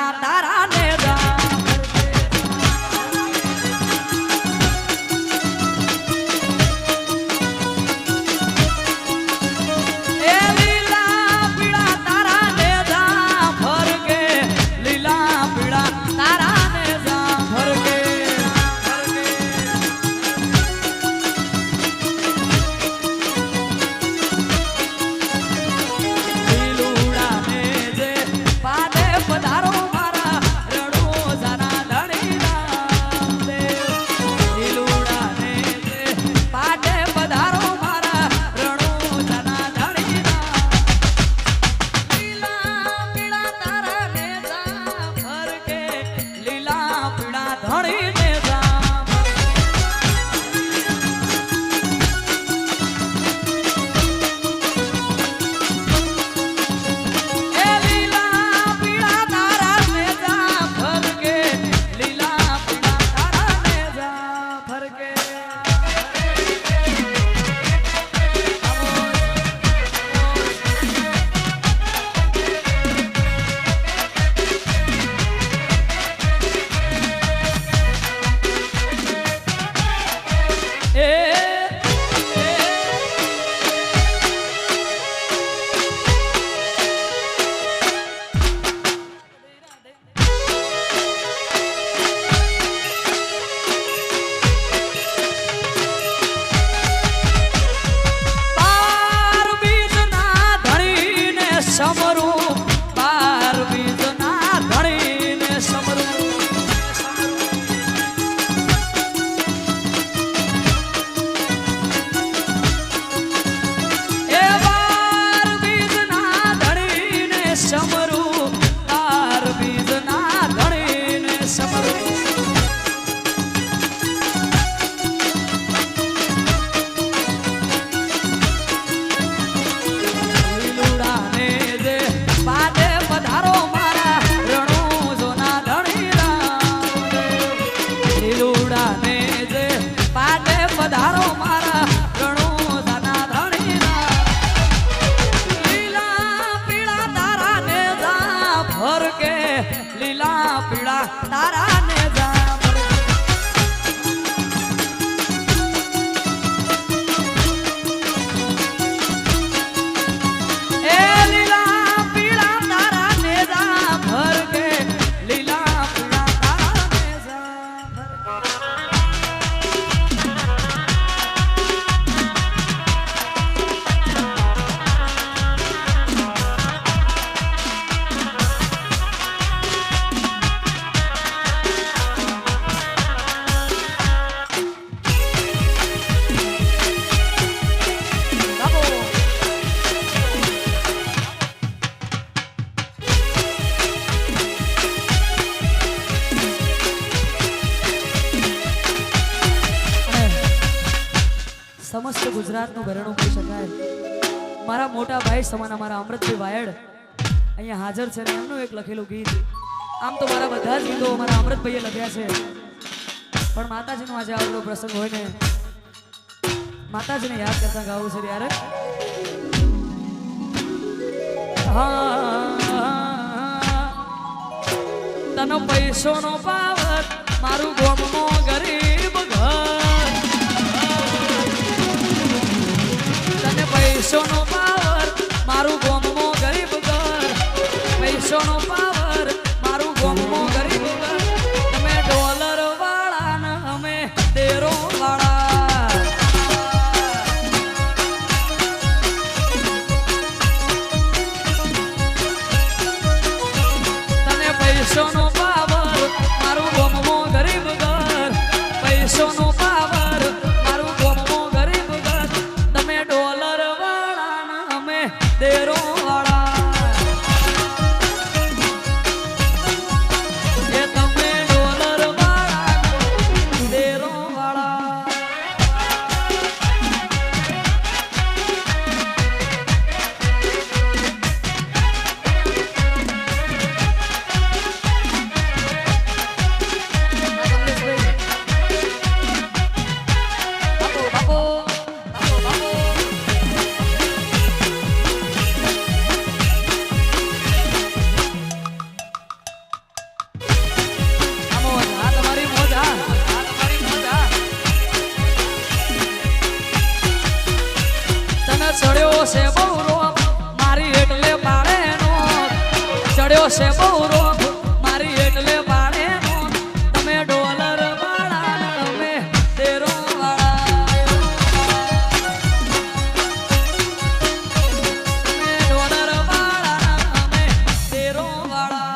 લીલા તારા ને તારા ને સમસ્ત ગુજરાતનું ઘરેણું કહી શકાય। મારા મોટા ભાઈ સમાન મારા અમૃતભાઈ વાયડ અહીંયા હાજર છે ને એમનું એક લખેલું ગીત, આમ તો મારા બધા જ ગીતો મારા અમૃતભાઈએ લખ્યા છે, પણ માતાજીનો આજે આવડો પ્રસંગ હોય ને માતાજીને યાદ કરતા ગાવું છે યાર। તનો પૈસોનો પાવર મારું ગોમનો ગરીબ ઘર, તને પૈસોનો પાવર મારું ગોમનો ગરીબ ઘર, પૈસોનો પાવર મારું ગોમનો ગરીબ ઘર, તમે ડોલર વાળા ને અમે તેરો વાળા, તને પૈસોનો પાવર મારું ગોમનો ગરીબ ઘર, પૈસોનો પાવર મારું ગોમનો ગરીબ ઘર, તમે ડોલર વાળા છે બહુ રોગ મારી એટલે પાડે નો તમે ડોલર વાળા અમે તેરો વાળા તમે ડોલર વાળા અમે તેરો વાળા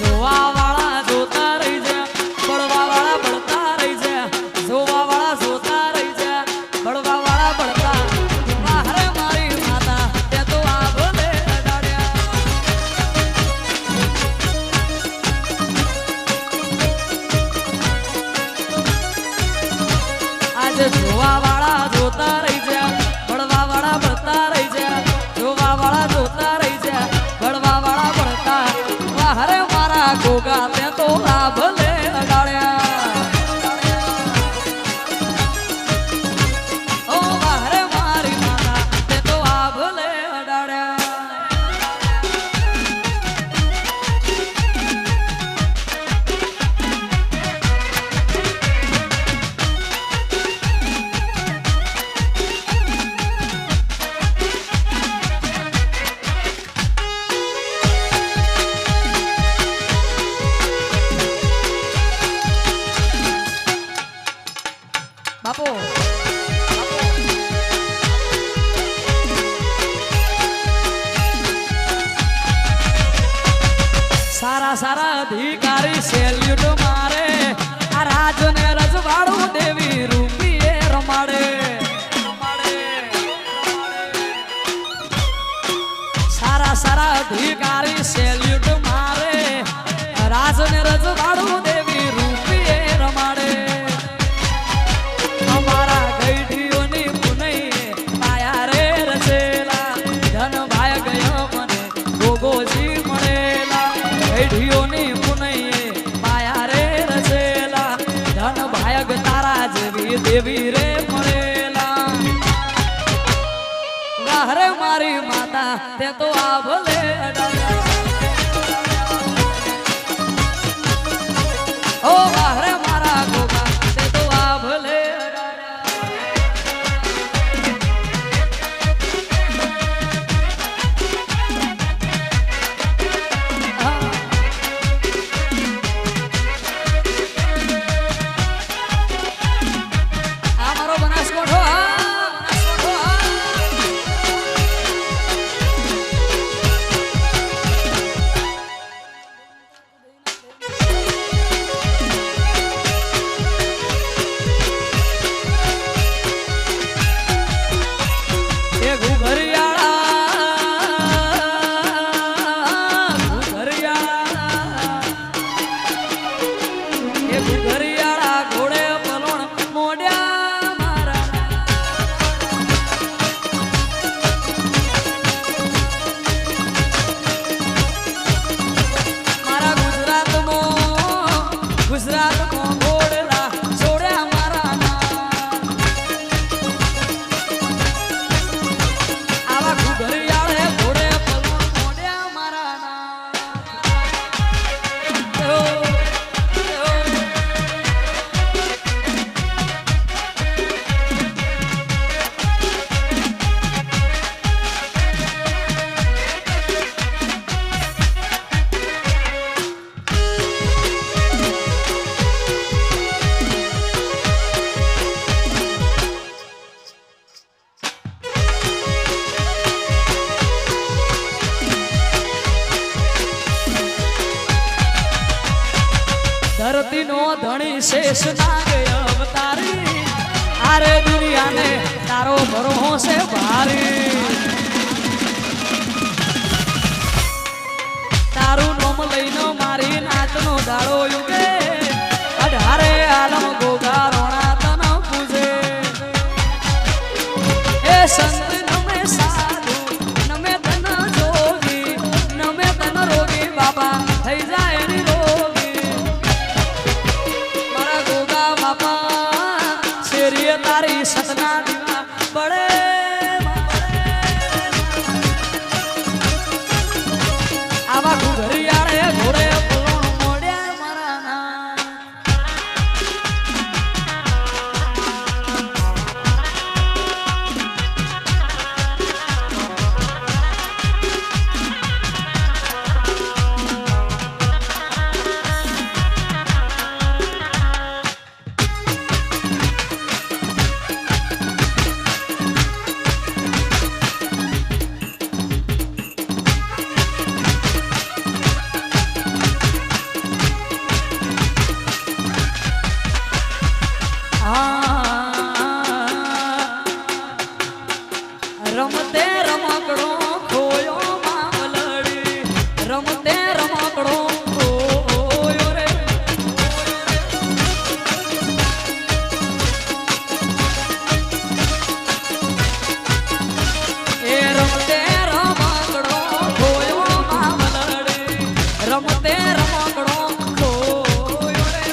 જોવા વાળા જોતા રહી જાય બળવા વાળા બળતા રહી જાય જોવા વાળા જોતા રહી જાય બળવા વાળા બળતા બહાર મારી માતા તે તો આ ભલે અડાડ્યા આજે જોવા વાળા જોતા રહી જાય બળવા વાળા બળતા રહી જાય જોવા વાળા જોતા રહી જાય બળવા વાળા બળતા બહાર ગોગા તે તો આ ભલે અડાડ્યા ઓ બહારે મારી માતા તે તો આ ભલે અડાડ્યા બાપુ સારા સારા અધિકારી સેલ્યુટ મારે આ રાજ ને રજવાડું દેવી રૂપીએ રમાડે સારા સારા અધિકારી સેલ્યુટ મારે રાજ ને રજવાડું દેવી રૂપીએ રમાડે અમારા ગઈઢીઓની પુનઈ પાયા રે રચેલા ધન ભાઈ ગયો મને ગોગોજી મળેલા ગઈઢીઓની પુનઈ પાયા રે રચેલા ધન ભાઈ તારા જેવી દેવી રે મળેલા વાહરે મારી માતા તે તો આ ભલે ઓ વાહરે મારા ગોગા તે તો આ ભલે બની શેષ નાગ અવતારી આરે દુનિયાને તારો ભરોસે ભારી તારું નામ લઈને મારી નાચનો દાડો યુગે અઢારે આલમ ગોગા રોણા તન પૂજે એ સંત નમે સાધુ નમે તન જોગી નમે તન રોગી બાબા થઈ જાય નિરોગી મારા ગોગા બાપા શેરીએ તારી સતના દીવા બળે આવા ઘુઘરિયાળે ઘોડે પોણ મોડ્યા મારા ના રમતે રમકડો ખોયો મામલડી રમતે રમકડો ખોયો રે એ રમતે રમકડો ખોયો મામલડી રમતે રમકડો ખોયો રે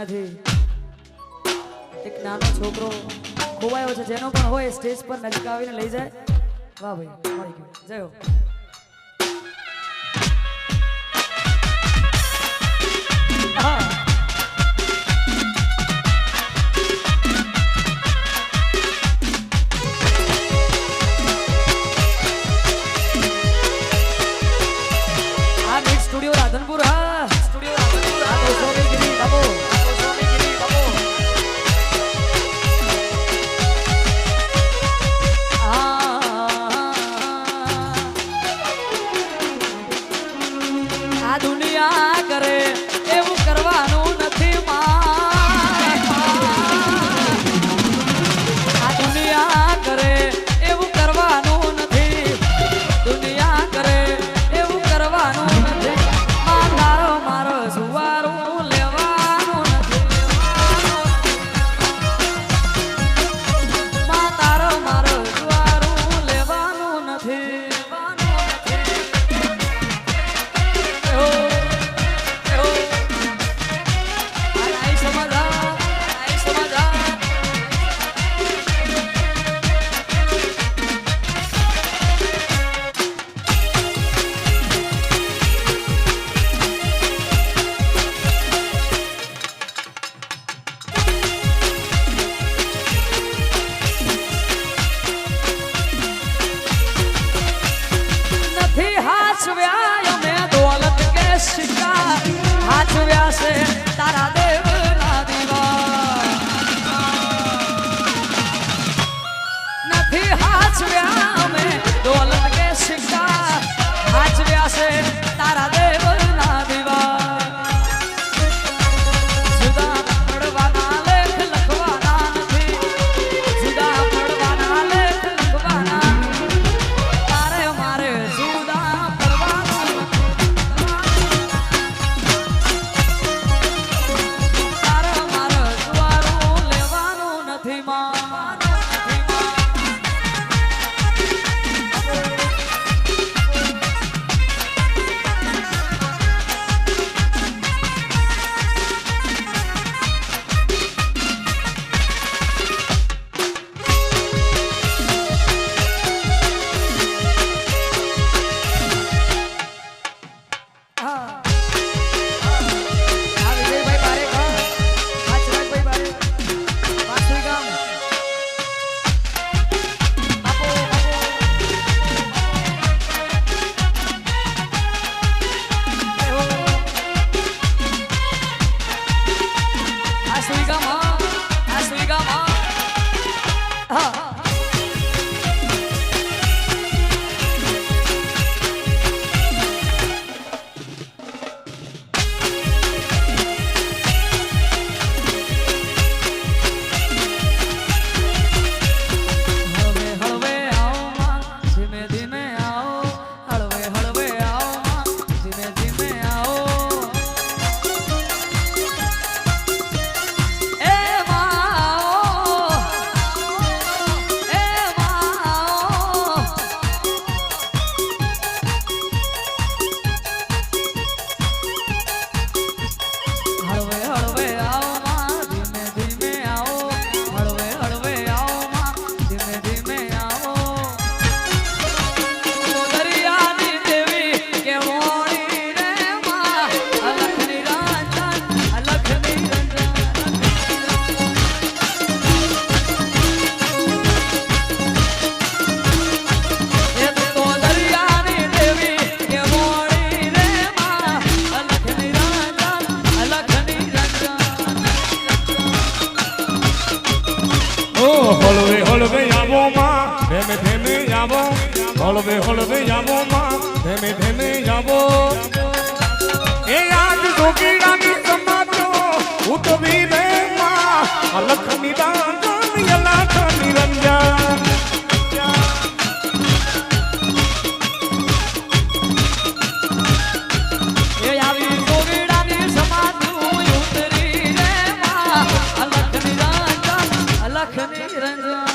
અહીંયાથી એક નાનો છોકરો ખોવાયો છે, જેનો પણ હોય સ્ટેજ પર નજીક આવીને લઈ જાય. વાહ ભાઈ, મળી ગયું. જય હો. સ્ટુડિયો રાધનપુર. હા, સ્ટુડિયો રાધનપુર. આ ગોસ્વામીગીરી બાબો, ગોસ્વામીગીરી બાબો. આ દુનિયા કરે એવું કરવાનું નથી માં. આ દુનિયા કરે એવું કરવાનું નથી. દુનિયા કરે એવું કરવાનું નથી. હાચવ્યા છે તારા દેવ ના દીવા. નથી હાચવ્યા અમે દોલત કે સિક્કા. હાચવ્યા છે તારા દેવ ના દીવા. જુદા પડવાના લેખ લખવાના નથી. જુદા પડવાના લેખ લખવાના. તારે મારે જુદા હળવે હળવે જાવો માં ધેમે ધેમે જાવો એ આજ જોગીડાની સમાજો ઉતવી રે માં અલખ નિરંજન અલખ નિરંજન એ આવી જોગીડાની સમાજો ઉતરી રે માં અલખ નિરંજન